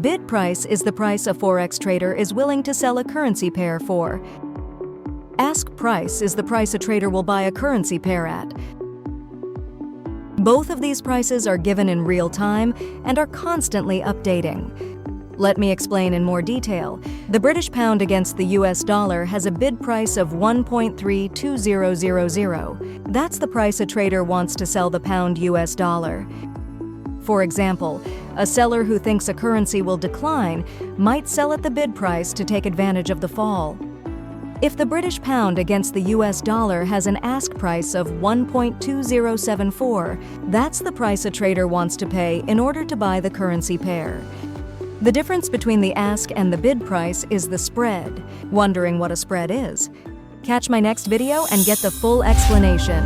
Bid price is the price a Forex trader is willing to sell a currency pair for. Ask price is the price a trader will buy a currency pair at. Both of these prices are given in real time and are constantly updating. Let me explain in more detail. The British pound against the US dollar has a bid price of 1.32000. That's the price a trader wants to sell the pound US dollar. For example, a seller who thinks a currency will decline might sell at the bid price to take advantage of the fall. If the British pound against the US dollar has an ask price of 1.2074, that's the price a trader wants to pay in order to buy the currency pair. The difference between the ask and the bid price is the spread. Wondering what a spread is? Catch my next video and get the full explanation.